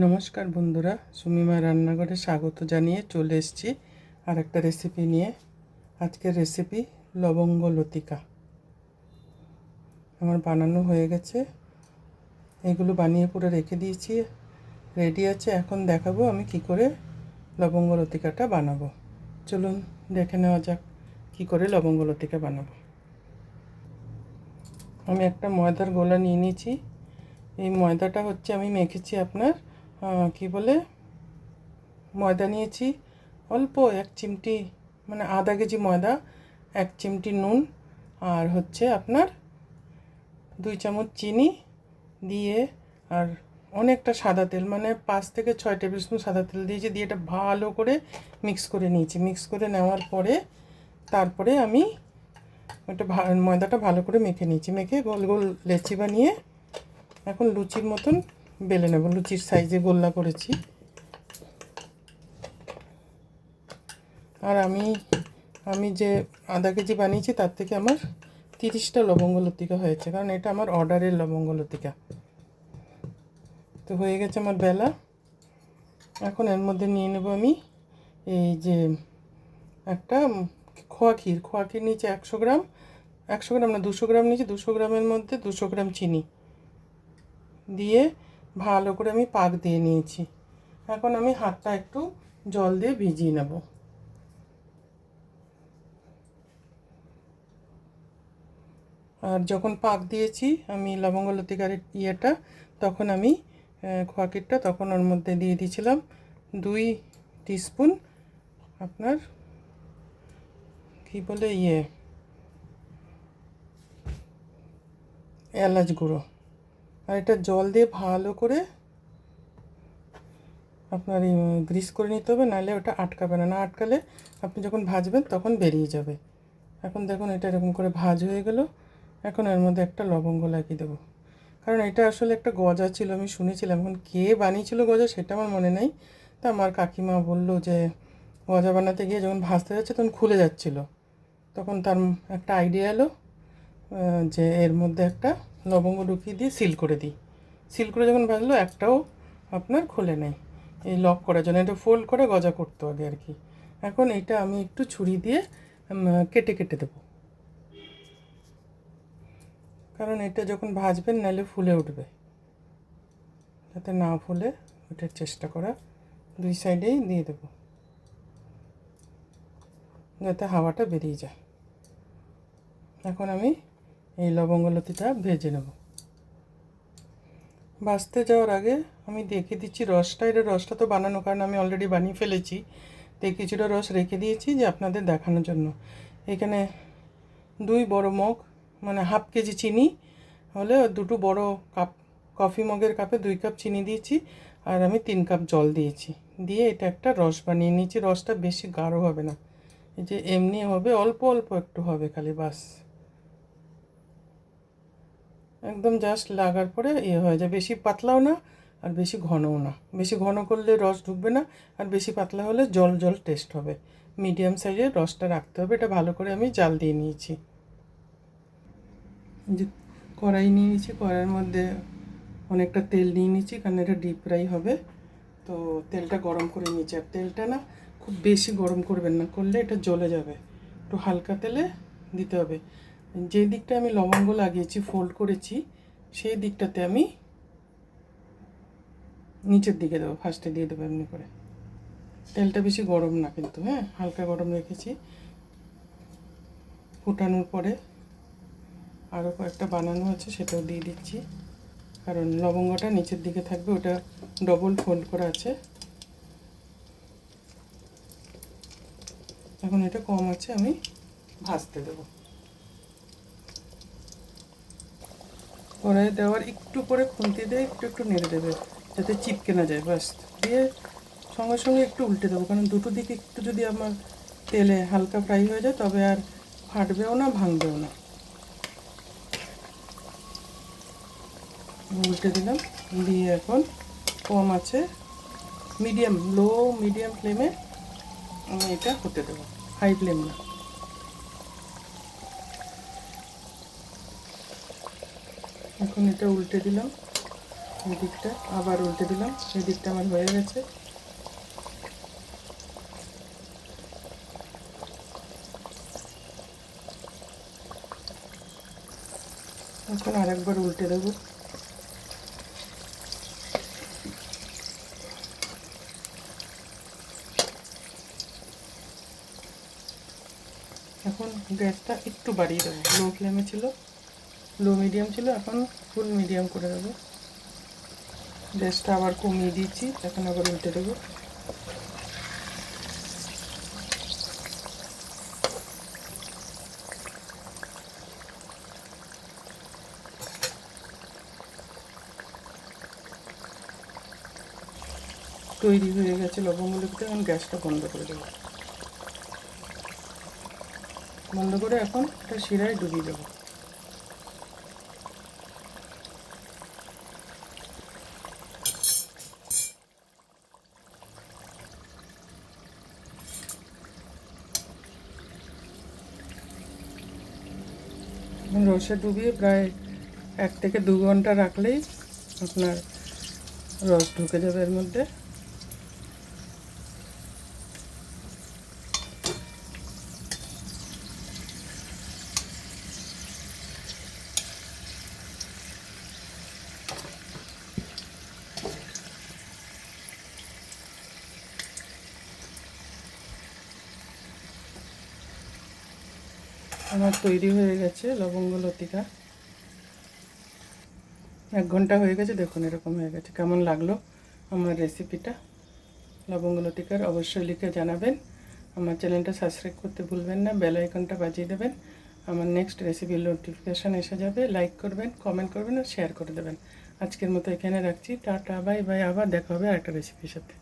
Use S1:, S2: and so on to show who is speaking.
S1: নমস্কার বন্ধুরা, সুমিমা রান্নাঘরে স্বাগত জানিয়ে চলে এসেছি আর একটা রেসিপি নিয়ে। আজকের রেসিপি লবঙ্গ লতিকা। আমার বানানো হয়ে গেছে, এগুলো বানিয়ে পুরো রেখে দিয়েছি, রেডি আছে। এখন দেখাবো আমি কি করে লবঙ্গ লতিকাটা বানাবো। চলুন দেখে নেওয়া যাক কি করে লবঙ্গ লতিকা বানাবো। আমি একটা ময়দার গোলা নিয়ে নিয়েছি। এই ময়দাটা হচ্ছে আমি মেখেছি আপনার কি বলে ময়দা নিয়েছি অল্প 1 চিমটি, মানে আধা কেজি ময়দা, 1 চিমটি নুন, আর হচ্ছে আপনার 2 চামচ চিনি দিয়ে, আর অনেকটা সাদা তেল, মানে 5 থেকে 6 টেবিল স্পুন সাদা তেল দিয়েছি। দিয়ে এটা ভালো করে মিক্স করে নিয়েছি। মিক্স করে নেওয়ার পরে তারপরে আমি একটা ময়দাটা ভালো করে মেখে নিয়েছি। মেখে গোল গোল লেচি বানিয়ে এখন লুচির মতন বেলে নেব। লুচির সাইজে গোল্লা করেছি। আর আমি যে আধা কেজি বানিয়েছি তার থেকে আমার 30টা লবঙ্গ লতিকা হয়েছে, কারণ এটা আমার অর্ডারের লবঙ্গ লতিকা। তো হয়ে গেছে আমার বেলা। এখন এর মধ্যে নিয়ে নেব আমি এই যে একটা খোয়া ক্ষীর নিচে 100 গ্রাম, 100 গ্রাম না 200 গ্রাম নিচে। 200 গ্রামের মধ্যে 200 গ্রাম চিনি দিয়ে ভালো করে আমি পাক দিয়ে নিয়েছি। এখন আমি হাতটা একটু জল দিয়ে ভিজিয়ে নেব। আর যখন পাক দিয়েছি আমি লবঙ্গ লতিকার ইয়েটা, তখন আমি খোয়া ক্ষীরটা তখন ওর মধ্যে দিয়ে দিয়েছিলাম 2 টিস্পুন আপনার কী বলে এলাচ গুঁড়ো। আর এটা জল দিয়ে ভালো করে আপনার গ্রিস করে নিতে হবে, নাহলে ওটা আটকাবে না। না আটকালে আপনি যখন ভাজবেন তখন বেরিয়ে যাবে। এখন দেখুন এটা এরকম করে ভাজ হয়ে গেল। এখন এর মধ্যে একটা লবঙ্গ লাগিয়ে দেবো, কারণ এটা আসলে একটা গজা ছিল, আমি শুনেছিলাম। এখন কে বানিয়েছিল গজা সেটা আমার মনে নেই। তা আমার কাকিমা বললো যে গজা বানাতে গিয়ে যখন ভাজতে যাচ্ছে তখন খুলে যাচ্ছিলো, তখন তার একটা আইডিয়া এলো যে এর মধ্যে একটা লবঙ্গ ঢুকিয়ে দিয়ে সিল করে দিই। সিল করে যখন ভাজলো একটাও আপনার খুলে নেই, এই লক করার জন্য। এটা ফোল্ড করে গজা করতে হবে আর কি। এখন এটা আমি একটু ছুরি দিয়ে কেটে কেটে দেবো, কারণ এটা যখন ভাজবেন নাহলে ফুলে উঠবে। যাতে না ফুলে ওটার চেষ্টা করা। 2 সাইডেই দিয়ে দেবো যাতে হাওয়াটা বেরিয়ে যায়। এখন আমি এই লবঙ্গ লতিটা ভেজে নেব। ভাজতে যাওয়ার আগে আমি দেখিয়ে দিচ্ছি রসটা। এটা রসটা তো বানানো, কারণ আমি অলরেডি বানিয়ে ফেলেছি। তো কিছুটা রস রেখে দিয়েছি যে আপনাদের দেখানোর জন্য। এখানে 2 বড় মগ, মানে হাফ কেজি চিনি হলে 2 বড় কাপ, কফি মগের কাপে 2 কাপ চিনি দিয়েছি। আর আমি 3 কাপ জল দিয়েছি। দিয়ে এটা একটা রস বানিয়ে নিয়েছি। রসটা বেশি গাঢ় হবে না, এই যে এমনি হবে, অল্প অল্প একটু হবে খালি, বাস। একদম জাস্ট লাগার পরে হয়ে যায়। বেশি পাতলাও না আর বেশি ঘনও না। বেশি ঘন করলে রস ঢুকবে না, আর বেশি পাতলা হলে জল জল টেস্ট হবে। মিডিয়াম সাইজের রসটা রাখতে হবে। এটা ভালো করে আমি জাল দিয়ে নিয়েছি। যে কড়াই নিয়ে নিয়েছি, কড়াইয়ের মধ্যে অনেকটা তেল নিয়ে নিয়েছি, কারণ এটা ডিপ ফ্রাই হবে। তো তেলটা গরম করে নিয়েছি। আর তেলটা না খুব বেশি গরম করবেন না, করলে এটা জ্বলে যাবে। একটু হালকা তেলে দিতে হবে। যে দিকটা আমি লবঙ্গ লাগিয়েছি, ফোল্ড করেছি, সেই দিকটাতে আমি নিচের দিকে দেবো, ফার্স্টে দিয়ে দেবো এমনি করে। তেলটা বেশি গরম না কিন্তু, হ্যাঁ, হালকা গরম রেখেছি। ফুটানোর পরে আরও কয়েকটা বানানো আছে, সেটাও দিয়ে দিচ্ছি, কারণ লবঙ্গটা নিচের দিকে থাকবে, ওটা ডবল ফোল্ড করা আছে। এখন এটা কম আছে, আমি ভাজতে দেবো। কড়াইয়ে দেওয়ার একটু করে খুন্তি দিয়ে একটু একটু নেড়ে দেবে যাতে চিপকে না যায়, বাস। দিয়ে সঙ্গে সঙ্গে একটু উল্টে দেবো, কারণ দুটো দিকে একটু যদি আমার তেলে হালকা ফ্রাই হয়ে যায় তবে আর ফাটবেও না, ভাঙবেও না। উল্টে দিলাম। দিয়ে এখন কম আছে, মিডিয়াম ফ্লেমে আমি এটা হতে দেবো, হাই ফ্লেম না। এখন এটা উল্টে দিলাম। এই দিকটা আবার উল্টে দিলাম, এই দিকটা আমার হয়ে গেছে। এখন আরেকবার উল্টে দেবো। এখন গ্যাসটা একটু বাড়িয়ে দেবো, লো ফ্লেমে ছিল, লো মিডিয়াম ছিল, এখন ফুল মিডিয়াম করে দেবো। গ্যাসটা আবার কমিয়ে দিয়েছি, এখন আবার উল্টে দেবো। তৈরি হয়ে গেছে লবঙ্গ লতিকা। এখন গ্যাসটা বন্ধ করে দেবো। বন্ধ করে এখন এটা শিরায় ডুবিয়ে দেবো। রসে ডুবিয়ে প্রায় 1 থেকে 2 ঘন্টা রাখলেই আপনার রস ঢুকে যাবে এর মধ্যে। আমার তৈরি হয়ে গেছে লবঙ্গ লতিকা। 1 ঘন্টা হয়ে গেছে, দেখুন এরকম হয়ে গেছে। কেমন লাগলো আমার রেসিপিটা লবঙ্গ লতিকার অবশ্যই লিখে জানাবেন। আমার চ্যানেলটা সাবস্ক্রাইব করতে ভুলবেন না, বেল আইকনটা বাজিয়ে দেবেন। আমার নেক্সট রেসিপির নোটিফিকেশান এসে যাবে। লাইক করবেন, কমেন্ট করবেন আর শেয়ার করে দেবেন। আজকের মতো এখানে রাখছি। Tata, bye bye. আবার দেখা হবে আরেকটা রেসিপির সাথে।